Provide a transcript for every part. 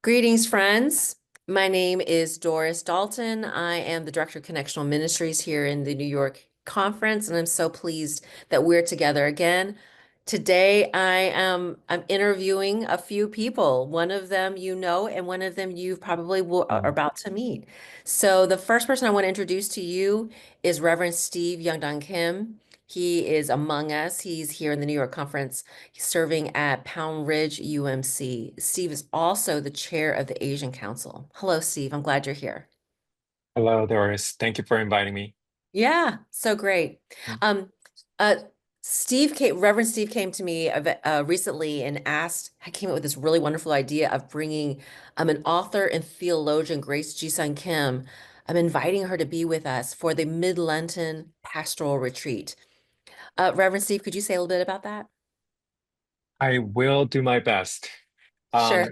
Greetings, friends. My name is Doris Dalton. I am the Director of Connectional Ministries here in the New York Conference, and I'm so pleased that we're together again. Today, I'm interviewing a few people. One of them you know, and one of them you probably are Mm. about to meet. So the first person I want to introduce to you is Reverend Steve Youngdon Kim. He is among us. He's here in the New York Conference. He's serving at Pound Ridge UMC. Steve is also the chair of the Asian Council. Hello, Steve. I'm glad you're here. Hello, Doris. Thank you for inviting me. Yeah, so great. Mm. Um, uh, Reverend Steve came to me recently and came up with this really wonderful idea of bringing an author and theologian, Grace Jisun Kim. I'm inviting her to be with us for the Mid-Lenten Pastoral Retreat. Reverend Steve, could you say a little bit about that? I will do my best. Sure. Um,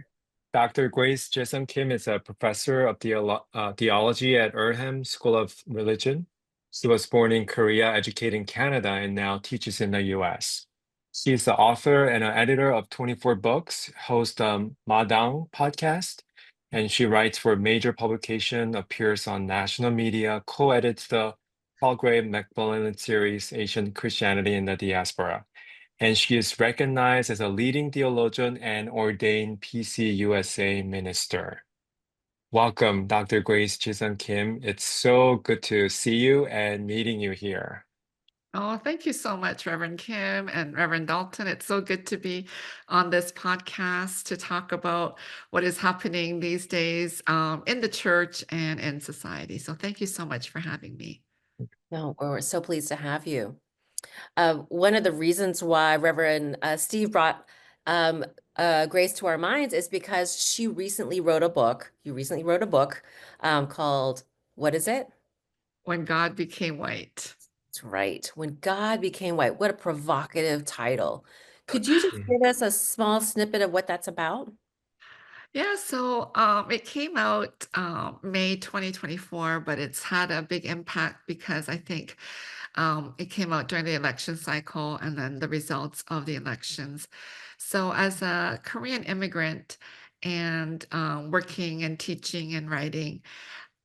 Dr. Grace Jesam Kim is a professor of theology at Urham School of Religion. She was born in Korea, educated in Canada, and now teaches in the US. She is the author and an editor of 24 books, hosts Madang podcast, and she writes for major publication, appears on national media, co-edits the Palgrave Macmillan series, Asian Christianity in the Diaspora. And she is recognized as a leading theologian and ordained PCUSA minister. Welcome, Dr. Grace Chisholm Kim. It's so good to see you and meeting you here. Oh, thank you so much, Reverend Kim and Reverend Dalton. It's so good to be on this podcast to talk about what is happening these days in the church and in society. So thank you so much for having me. No, we're so pleased to have you. One of the reasons why Reverend Steve brought um, Grace to our minds is because she recently wrote a book. You recently wrote a book called, what is it? When God became white. That's right. When God Became White. What a provocative title. Could you just Mhm. give us a small snippet of what that's about? Yeah, so it came out May 2024, but it's had a big impact because I think it came out during the election cycle and then the results of the elections. So, as a Korean immigrant and working and teaching and writing,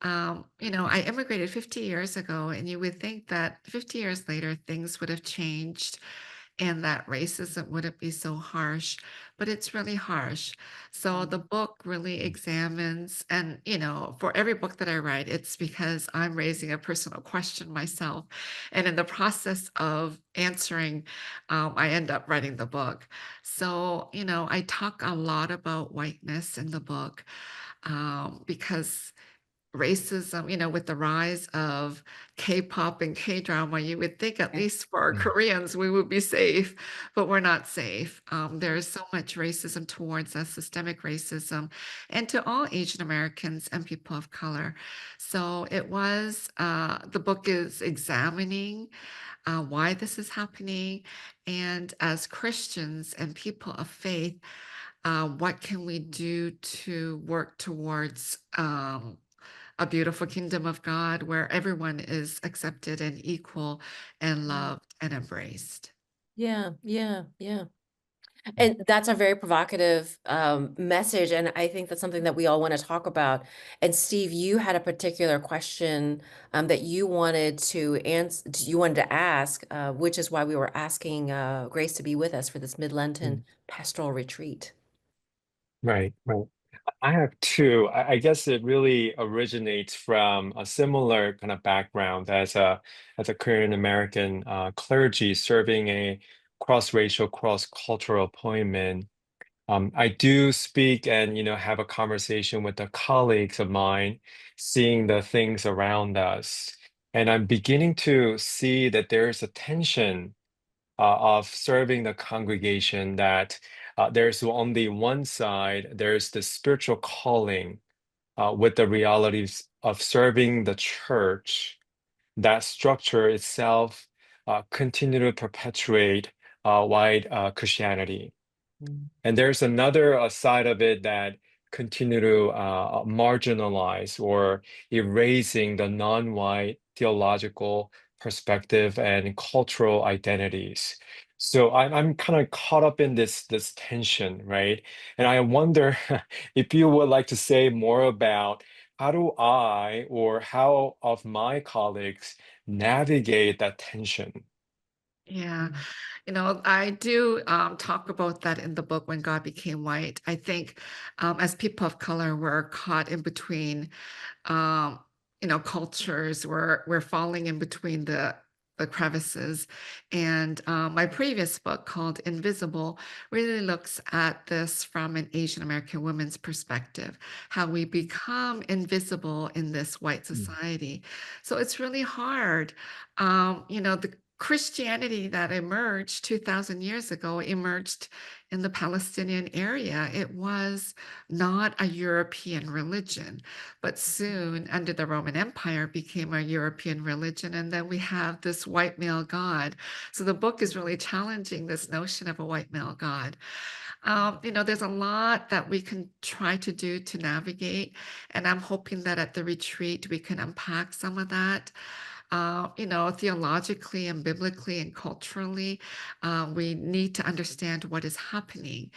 I immigrated 50 years ago, and you would think that 50 years later things would have changed and that racism wouldn't be so harsh, but it's really harsh. So the book really examines, and for every book that I write, it's because I'm raising a personal question myself. And in the process of answering, I end up writing the book. So, I talk a lot about whiteness in the book because racism, with the rise of K-pop and K-drama, you would think at Okay. least for our Mm. Koreans, we would be safe, but we're not safe. There is so much racism towards us, systemic racism, and to all Asian Americans and people of color. So the book is examining why this is happening. And as Christians and people of faith, what can we do to work towards a beautiful kingdom of God where everyone is accepted and equal and loved and embraced. Yeah, yeah, yeah. And that's a very provocative message. And I think that's something that we all want to talk about. And Steve, you had a particular question that you wanted to answer, you wanted to ask, which is why we were asking Grace to be with us for this Mm. Mid-Lenten pastoral retreat. Right, right. I have two. I guess it really originates from a similar kind of background as a Korean American clergy serving a cross-racial, cross-cultural appointment. I do speak and have a conversation with the colleagues of mine, seeing the things around us, and I'm beginning to see that there's a tension of serving the congregation that there's on the one side, there's the spiritual calling with the realities of serving the church. That structure itself continue to perpetuate white Christianity. Mm. And there's another side of it that continue to marginalize or erasing the non-white theological perspective and cultural identities. So I'm kind of caught up in this tension, right? And I wonder if you would like to say more about how do I or how of my colleagues navigate that tension? Yeah, I do talk about that in the book When God Became White. I think as people of color, we're caught in between um, cultures. We're falling in between the crevices. And my previous book called Invisible really looks at this from an Asian American woman's perspective, how we become invisible in this white Mm, society. So it's really hard. The Christianity that emerged 2000 years ago emerged in the Palestinian area. It was not a European religion, but soon under the Roman Empire became a European religion. And then we have this white male God. So the book is really challenging this notion of a white male God. There's a lot that we can try to do to navigate. And I'm hoping that at the retreat, we can unpack some of that. Theologically and biblically and culturally, we need to understand what is happening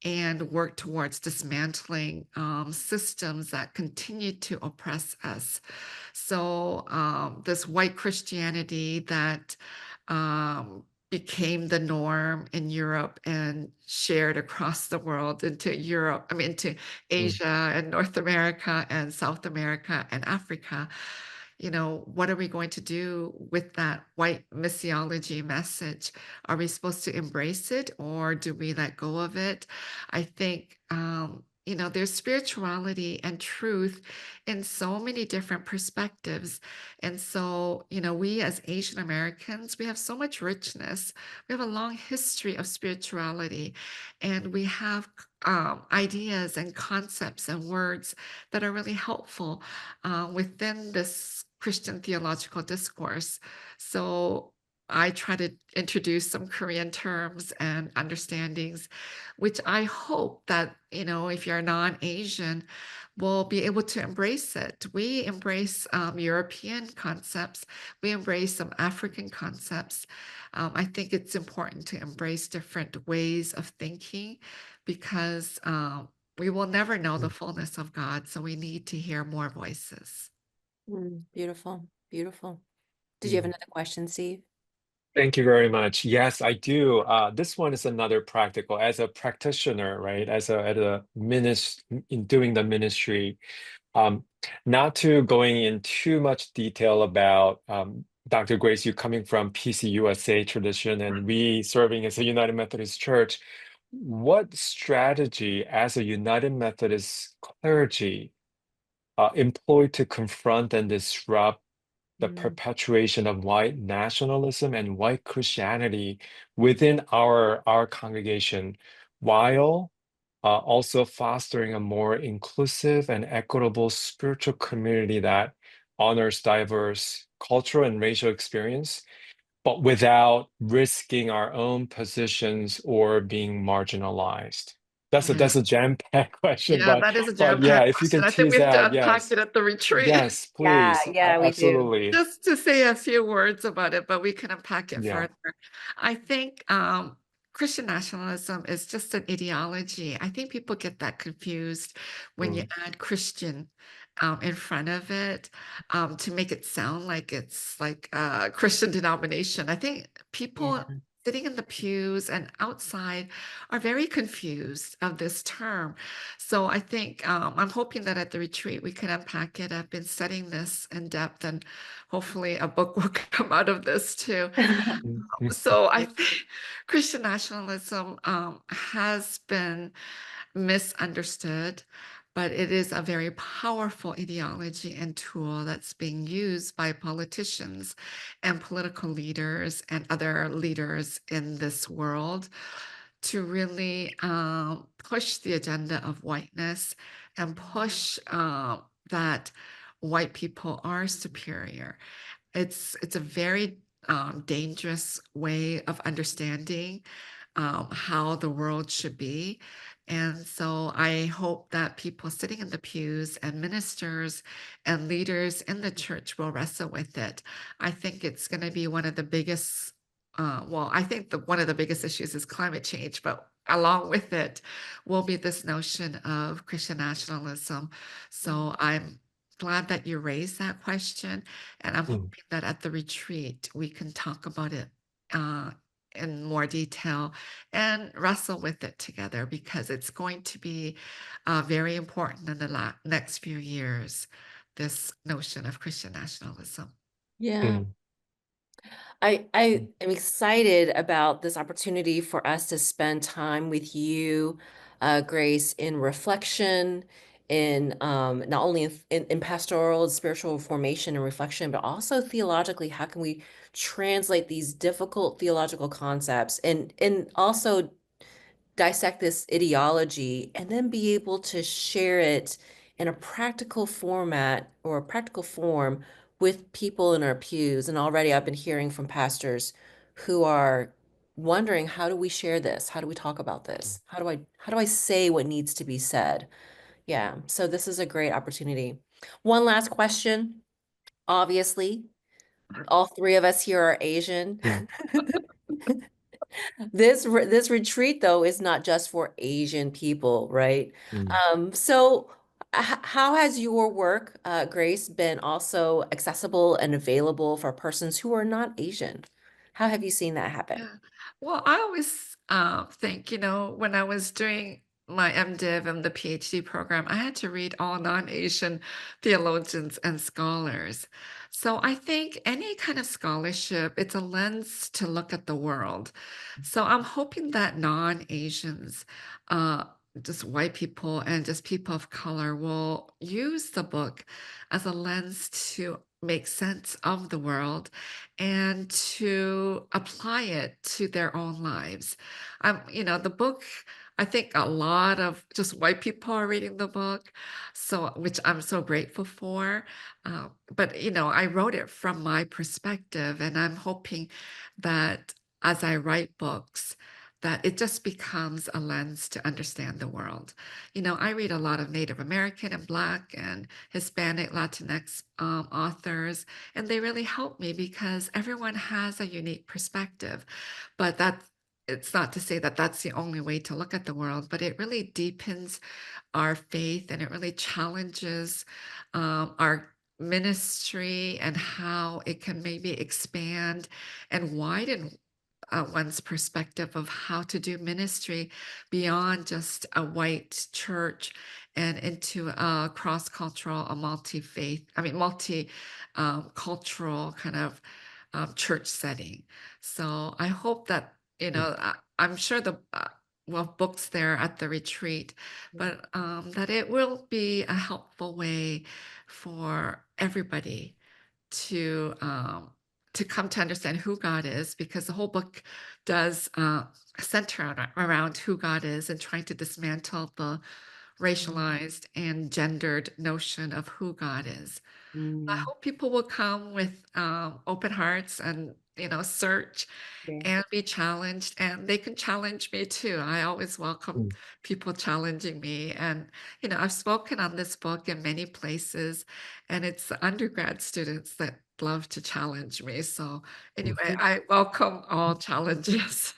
and work towards dismantling systems that continue to oppress us. So, this white Christianity that became the norm in Europe and shared across the world into Europe, I mean, into mm, Asia and North America and South America and Africa. What are we going to do with that white missiology message? Are we supposed to embrace it or do we let go of it? I think, there's spirituality and truth in so many different perspectives. And so, we as Asian Americans, we have so much richness. We have a long history of spirituality, and we have ideas and concepts and words that are really helpful within this Christian theological discourse. So I try to introduce some Korean terms and understandings, which I hope that, if you're non-Asian, will be able to embrace it. We embrace European concepts. We embrace some African concepts. I think it's important to embrace different ways of thinking because we will never know the mm, fullness of God. So we need to hear more voices. Beautiful, beautiful. Did you have mm. another question, Steve? Thank you very much. Yes, I do. This one is another practical. As a practitioner, right? As a in doing the ministry, Um, not to going in too much detail about Dr. Grace, you coming from PCUSA tradition and we serving as a United Methodist Church, what strategy as a United Methodist clergy employ to confront and disrupt the Mm, perpetuation of white nationalism and white Christianity within our congregation, while also fostering a more inclusive and equitable spiritual community that honors diverse cultural and racial experience, but without risking our own positions or being marginalized. Yeah. That's a jam-packed question, Yeah, that is a but yeah, jam-packed if you can question. I think we tease have to out, unpack yes, it at the retreat. yes, yeah, please, yeah, we do. absolutely, Just to say a few words about it, but we can unpack it yeah. further. I think Christian nationalism is just an ideology. I think people get that confused when you Mm, add Christian in front of it to make it sound like it's like a Christian denomination. I think Yeah. people sitting in the pews and outside are very confused of this term. So I think I'm hoping that at the retreat we can unpack it. I've been studying this in depth, and hopefully a book will come out of this too. mm, mm, So I think Christian nationalism has been misunderstood, but it is a very powerful ideology and tool that's being used by politicians and political leaders and other leaders in this world to really push the agenda of whiteness and push that white people are superior. It's a very dangerous way of understanding how the world should be. And so I hope that people sitting in the pews and ministers and leaders in the church will wrestle with it. I think it's going to be one of the biggest well, I think one of the biggest issues is climate change, but along with it will be this notion of Christian nationalism. So I'm glad that you raised that question, and I'm Mm, hoping that at the retreat we can talk about it uh, in more detail and wrestle with it together because it's going to be very important in the next few years, this notion of Christian nationalism. Yeah. mm, I am excited about this opportunity for us to spend time with you, Grace, in reflection, in not only in pastoral and spiritual formation and reflection, but also theologically, how can we translate these difficult theological concepts and also dissect this ideology and then be able to share it in a practical format or a practical form with people in our pews. And already I've been hearing from pastors who are wondering, how do we share this? How do we talk about this? How do I say what needs to be said? Yeah, so this is a great opportunity. One last question. Obviously, all three of us here are Asian. mm, This retreat though is not just for Asian people, right? mm. So how has your work, Grace, been also accessible and available for persons who are not Asian? How have you seen that happen? Yeah. Well, I always think, when I was doing my MDiv and the PhD program, I had to read all non-Asian theologians and scholars. So I think any kind of scholarship, it's a lens to look at the world. So I'm hoping that non-Asians, uh, just white people and just people of color will use the book as a lens to make sense of the world and to apply it to their own lives. The book, I think a lot of just white people are reading the book, so which I'm so grateful for. But I wrote it from my perspective, and I'm hoping that as I write books, that it just becomes a lens to understand the world. I read a lot of Native American and Black and Hispanic, Latinx authors, and they really help me because everyone has a unique perspective. But it's not to say that that's the only way to look at the world, but it really deepens our faith and it really challenges our ministry and how it can maybe expand and widen one's perspective of how to do ministry beyond just a white church and into a cross-cultural, a multi-faith, I mean, cultural kind of church setting. So I hope that, I'm sure well, books there at the retreat, but that it will be a helpful way for everybody to um, to come to understand who God is, because the whole book does center around who God is and trying to dismantle the racialized and gendered notion of who God is. I Mm, hope people will come with open hearts and search yeah. and be challenged, and they can challenge me too. I always welcome Mm, people challenging me. And, I've spoken on this book in many places, and it's the undergrad students that love to challenge me. So, anyway, I welcome all challenges.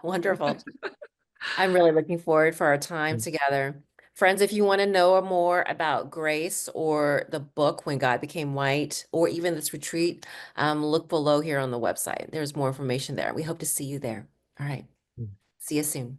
Wonderful. I'm really looking forward for our time mm, together. Friends, if you want to know more about Grace or the book When God Became White, or even this retreat, look below here on the website. There's more information there. We hope to see you there. All right. mm. See you soon.